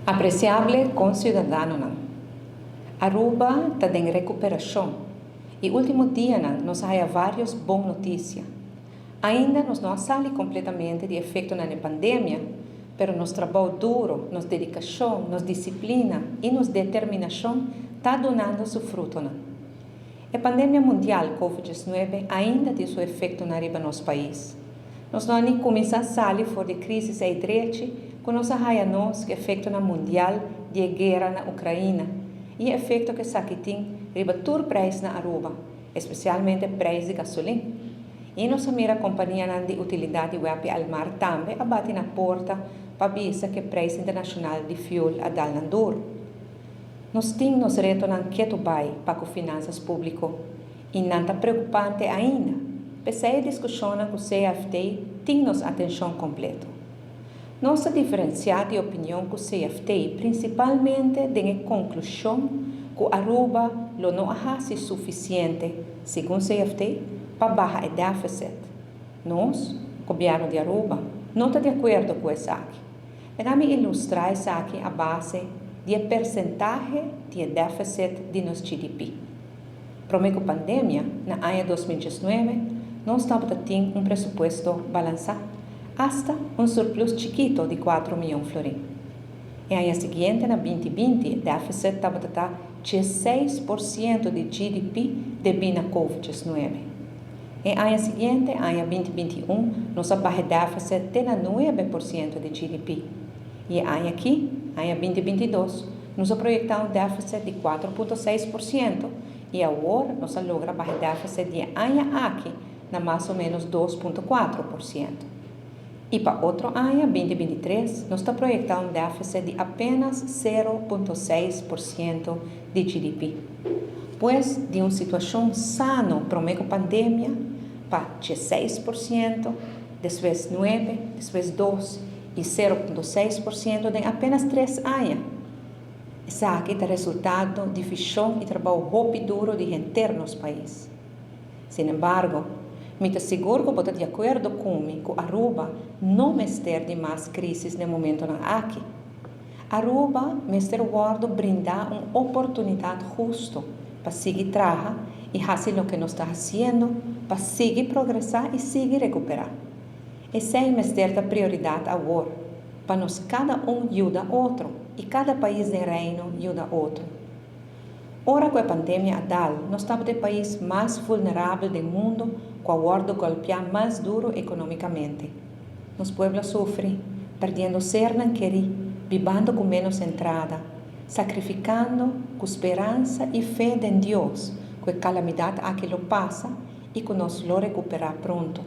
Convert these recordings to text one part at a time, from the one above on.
Apreciable conciudadano, Aruba está en recuperación y último día nos haya varios buenas noticias. Ainda nos não sale completamente de efeito na pandemia, pero nos trabalho duro, nos dedicação, nos disciplina e nos determinação está dando seu fruto. A pandemia mundial COVID-19 ainda tem seu efeito na riba nosso país. Nós não nem começar a sair fora de crise e direito, quando nós há nos que efeito na mundial de guerra na Ucrânia e efeito que aqui tem riba todo preço na Aruba, especialmente preço de gasolina. E nossa mira companhia de utilidade web al mar também abate na porta para avisar que o preço internacional de fuel a dal duro. Nós temos reto na quieto bai para com finanças públicas e não está preocupante ainda. Pese a discussão com o CFT, temos atenção completa. Nossa diferença de opinião com o CFT, principalmente na conclusão que Aruba não é suficiente, segundo o CFT, para baixar o déficit. Nós, governo de Aruba, não está de acordo com isso aqui. Vamos ilustrar isso aqui a base de percentagem de déficit de nosso GDP. Para a pandemia, na ano 2019, nós estamos tendo presupuesto balançado hasta surplus chiquito de 4 milhões de florins. E ano seguinte, na 2020, o déficit estava 16% de GDP devido à COVID-19. Em ano seguinte, ano 2021, nossa barra de déficit tem 9% de GDP. E ano aqui, ano 2022, nós projetamos um déficit de 4,6% e agora nós logramos barra de déficit de ano aqui na mais ou menos 2,4%. E para outro ano, 2023, nós estamos projetando um déficit de apenas 0,6% de GDP. Pois, de uma situação sana para a pandemia, para 16%, depois 9%, depois 2% e 0,6% em apenas 3 anos. Isso aqui é o resultado de visão e trabalho rápido duro de gente no nosso país. Sin embargo, me seguro que você está de acordo comigo que Aruba não está de mais crises no momento aqui. Aruba me está guardando brindar uma oportunidade justa para seguir trabalhando e fazer o que nós estamos fazendo para seguir progressar e seguir recuperar. Essa é a prioridade agora, para nós cada ajuda outro e cada país do reino ajuda outro. Ora com a pandemia atual, nós estamos no país mais vulnerável do mundo, com a guarda golpear mais duro economicamente. Nos pueblos sofrem, perdendo ser não querer, vivendo com menos entrada, sacrificando com esperança e fé em Deus, que a calamidade aquilo passa e que nós lo recuperar pronto.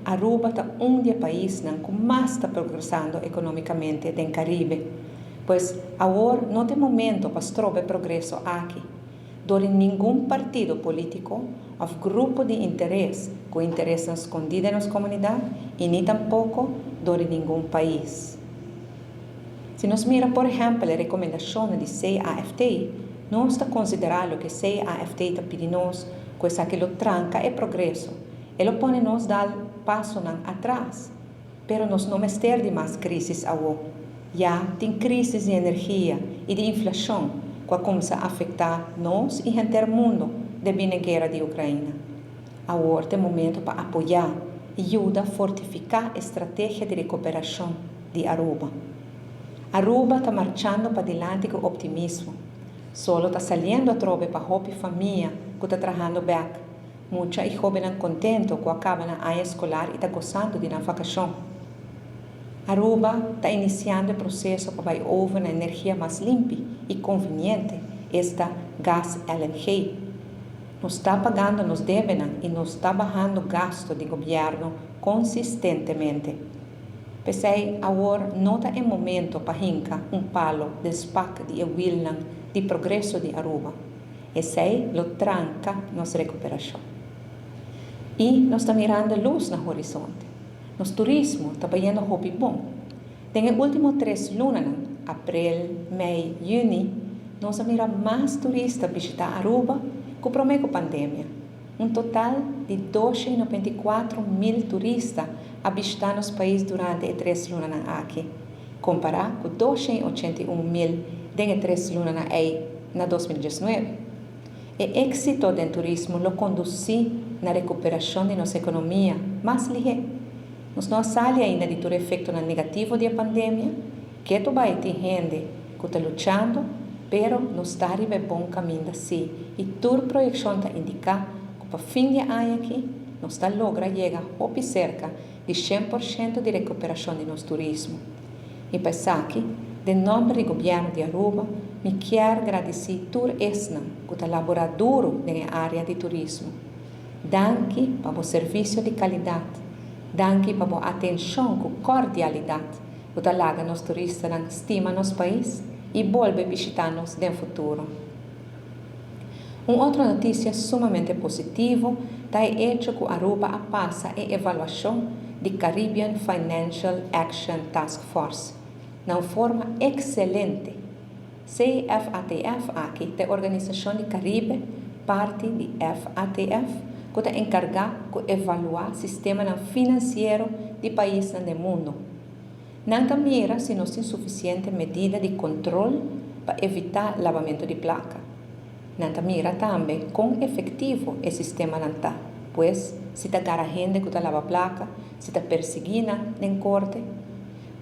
Aruba está dos países que mais está progressando economicamente no Caribe, pois agora não tem momento para trovar progresso aqui. Dore nenhum partido político ou grupo de interesse com interesse escondido nas comunidades e nem tampouco dore nenhum país. Se nos mira, por exemplo, a recomendação de CAFT, não está considerando que CAFT está pedindo coisa que lo tranca é progresso. Ele põe nos dar passo atrás, pero nós não estamos de mais crises agora. Já tem crises de energia e de inflação que começa a afetar nós e o mundo devido à guerra de Ucrânia. Agora é momento para apoiar e ajudar a fortificar a estratégia de recuperação de Aruba. Aruba está marchando para diante com optimismo. Solo está saindo a tropa para a família que está trabalhando bem. Muitos jovens contentos que acabam a área escolar e estão gostando de uma vacação. Aruba está iniciando o processo para haver uma energia mais limpa e conveniente, esta gás LNG. Nos está pagando nos dívidas e nos está bajando o gasto de governo consistentemente. Pensei, agora não é momento para hincar palo de SPAC de Wilnan de progresso de Aruba. Esse é o tranca nossa recuperação. E nós estamos mirando luz no horizonte. Nosso turismo está vendo hobby bom. Nos últimos 3 lunas, abril, maio, junho, nós miramos mais turistas visitar Aruba que para a pandemia. total de 294 mil turistas a visitar nos país durante 3 lunas aqui. comparado com 281 mil em 3 lunas na 2019. O êxito do turismo lo conduziu na recuperação de nossa economia mais ligeira. Nós não saímos ainda de todo efeito negativo da pandemia, que tu vai ter gente que está lutando, pero nós estamos em bom caminho assim. E toda projeção está indica que para fim de ano aqui, nós está logra chegar a cerca de 100% de recuperação de nosso turismo. E para aqui, de nome do governo de Aruba, me quero agradecer todo esse que está laborando duro na área de turismo. Danke para o serviço de qualidade. Danke para a atenção com cordialidade. Que está lá nos turistas que estimam nosso país e voltem visitar-nos no futuro. Uma outra notícia sumamente positiva é o hecho que Aruba passa a avaliação de Caribbean Financial Action Task Force, de forma excelente. CFATF aqui, da Organização do Caribe, parte de FATF, que está encarregada de avaliar o sistema financeiro de países no mundo. Não mira se não tem suficiente medida de controle para evitar lavamento de placa. Não mira também quão efetivo o sistema não está, pois se está agarra gente que está lava placa, se está perseguindo em corte.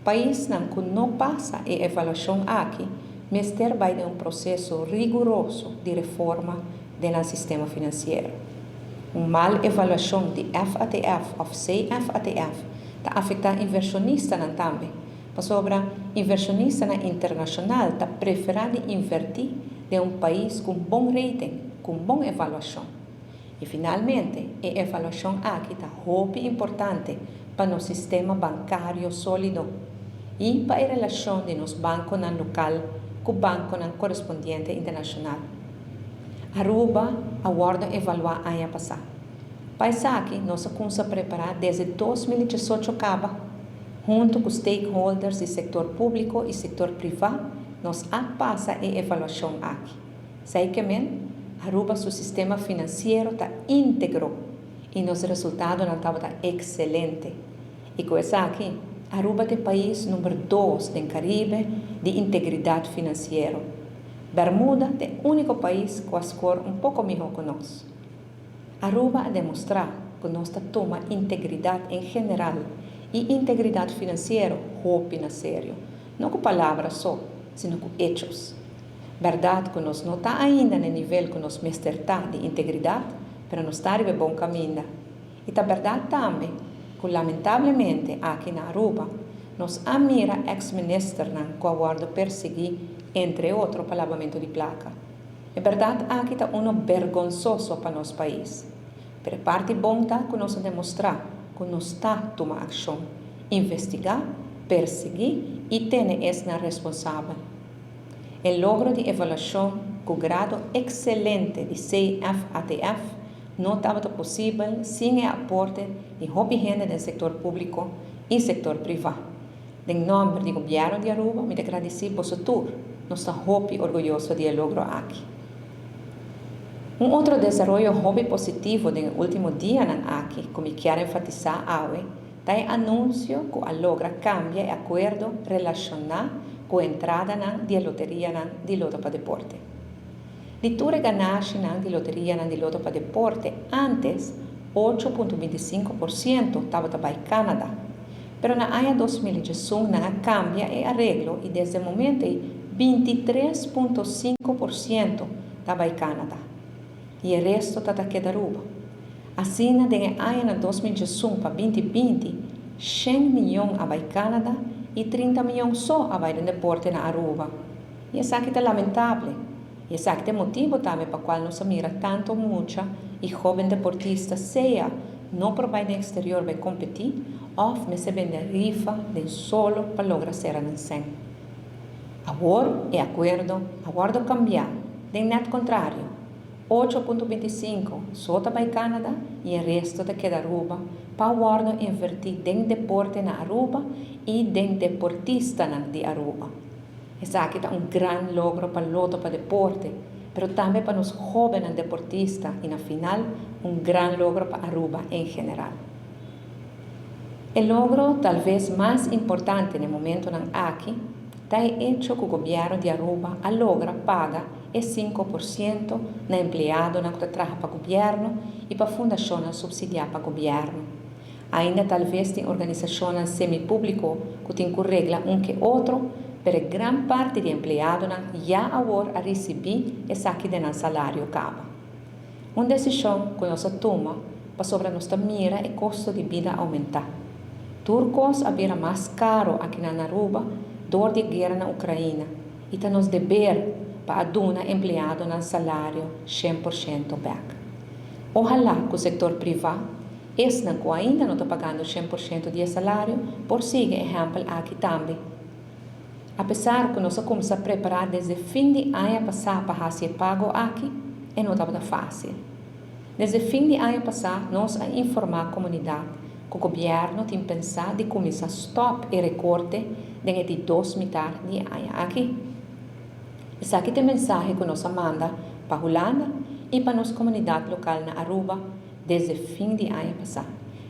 País que não passa a avaliação aqui, Mister vai de um processo rigoroso de reforma do sistema financeiro. Uma mal avaliação de FATF ou CFATF está afetando inversionistas também. Para sobre inversionista internacional está preferindo invertir em um país com bom rating, com boa avaliação. E finalmente, a avaliação aqui está muito importante para o sistema bancário sólido e para a relação de nos bancos local com o banco correspondente internacional. Aruba aguarda evaluar ano passado. Para aqui, nós estamos preparados desde 2018 acaba, junto com os stakeholders do setor público e setor privado, nós passa a avaliação aqui. Seguidamente, Aruba, seu sistema financeiro está íntegro e nos resultados não estão excelentes. E com isso aqui, Aruba é o país número 2 do Caribe de integridade financeira. Bermuda é o único país com a score um pouco melhor que nós. Aruba demonstrar que nós toma integridade em geral e integridade financeira roupa na sério. Não com palavras só, sino com hechos. Verdade que nós não está ainda no nível que nós está de integridade, mas nós está em bom caminho. E a verdade também que lamentavelmente aqui na Aruba, nós mira ex-ministro que aguarda perseguir, entre outros, o lavamento de placa. É verdade aqui está vergonhoso para nosso país. Pero parte bom está que nós demonstrar que nós está tomando ação, investigar, perseguir e ter essa responsável. O logro de avaliação com grado excelente de CFATF não estava possível sem o aporte de hobby gente do setor público e setor privado. Em nome do governo de Aruba, me agradeço por seu tour. Nós estamos muito orgulhosos de logro aqui. Outro desenvolvimento hobby positivo no último dia aqui, como quero enfatizar hoje, é o anúncio que a logra cambia o acordo relacionado com a entrada de loteria de loto para deporte. De toda a ganância de loteria de loto para deporte, antes 8,25% estava para o Canadá. Pero na ano 2018 cambia e arreglo e desde o momento 23,5% estava para o Canadá. E o resto está aqui da Aruba. Assim, no ano 2018 para 2020, 100 milhões para o Canadá e 30 milhões só para o deporte na Aruba. E isso aqui é lamentável. E esse é o motivo também para o qual nós mira tanto muita e jovem deportista seja não para o país exterior vai competir ou recebendo rifa de solo para lograr ser anunciado. Agora é acordo cambiar, de net contrário, 8,25 só para o Canadá e o resto da Aruba para o acordo invertir em deporte na Aruba e em deportista de Aruba. Esse aqui é grande logro para o loto para deporte, mas também para os jovens deportistas e, na final, grande logro para Aruba em geral. O logro talvez mais importante no momento aqui é hecho que o governo de Aruba logra paga 5% na empregado que trabalha para o governo e para a fundação subsidiar para o governo. Ainda talvez tem organizações semi-público que tem que regla que outro, mas grande parte de empregado já agora receber esse aqui de salário acaba. Uma decisão que nós toma para sobre nossa mira e custo de vida aumentar. Turcos havia mais caro aqui na Aruba dor de guerra na Ucrânia e está nos dever para adunar empregado no salário 100% back. Ojalá que o setor privado, esse que ainda não está pagando 100% de salário, por seguir exemplo aqui também. Apesar que nós começamos a preparar desde fim de ano passado para ser pago aqui, não estava fácil. Desde fim de ano passado, nós a informar a comunidade que o governo tem pensado de começar a stop e recorte de 2 metades de ano aqui. Esse aqui é a mensagem que nós manda para a Holanda e para a nossa comunidade local na Aruba desde fim de ano passado.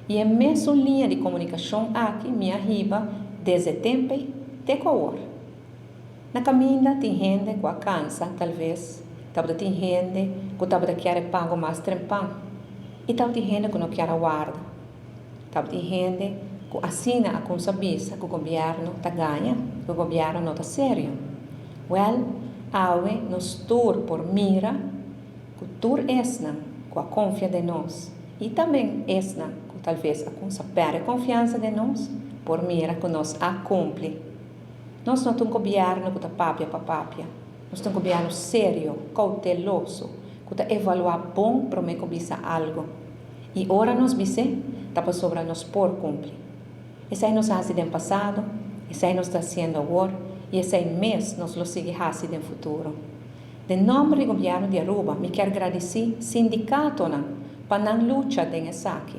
E a mesma linha de comunicação aqui me arriba desde tempo até agora. Na caminho tem gente que cansa, talvez, tem gente que quer pagar mais trempão e tem gente que não quer guardar. Tem gente que assina a consabência que o governo está ganhando, que o governo não está sério. Awe nos tur por mira, que tur esna, que a confia de nós, e também esna, que talvez a perde confiança de nós, por mira que nós a cumpre. Nós não temos um governo que está papia para papia. Nós temos um governo sério, cauteloso, que está evaluar bom para me cobiçar algo. E ora nós dizemos, está para sobre nós por cumprir. Esse aí nós fazemos no passado, esse aí nós está sendo agora, e esse aí mês nós lo sigue fazendo no futuro. De nome do governo de Aruba, me quero agradecer sindicato para a luta desse aqui.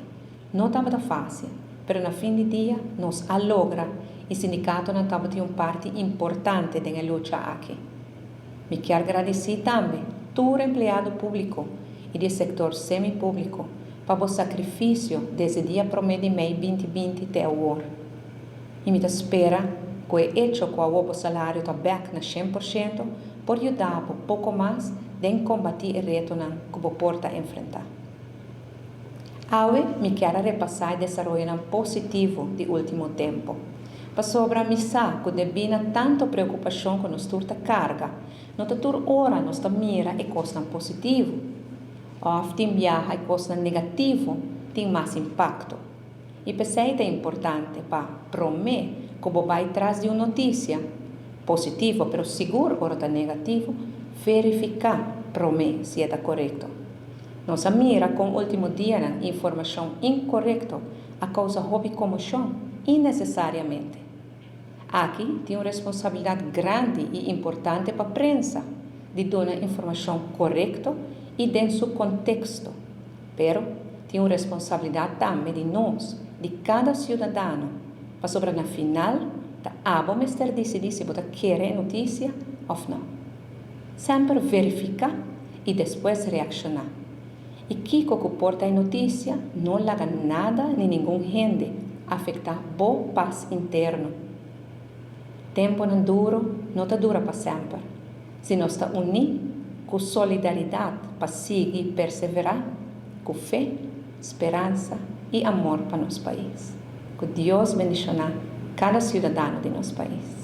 Não estava fácil, mas no fim do dia nós a logra e o sindicato estava tem uma parte importante da luta aqui. Me quero agradecer também todo empregado público e do setor semi-público para o sacrifício desde o dia 1 de maio 2020 até agora. E me espera que o hecho que o salário está back na 100% por ajudar um pouco mais em combater o reto que o porta a enfrentar. Hoje, me quero repassar o desenvolvimento positivo do último tempo. Para sobre a missa que devia tanta preocupação com nos turta carga, não está tur ora nos mira e coisa positivo. Often viaja e coisa negativo tem mais impacto. E pensei é importante para mim que vai atrás de uma notícia positiva, mas seguro ou está negativo, verificar para mim se está correto. Nossa mira com o último dia na informação incorreta a causa hobby comoção innecessariamente. Aqui tem uma responsabilidade grande e importante para a prensa de dar informação correta e dentro do contexto. Pero tem uma responsabilidade também de nós, de cada cidadão, para sobre na final, vamos ter decidir se você quer notícia ou não. Sempre verificar e depois reaccionar. E que porta a notícia não laga nada nem nenhum gente, afetar bom paz interno. Tempo não duro, não está dura para sempre. Se nós está unidos, com solidariedade para seguir e perseverar, com fé, esperança e amor para nosso país. Que Deus bendicionar cada cidadão de nosso país.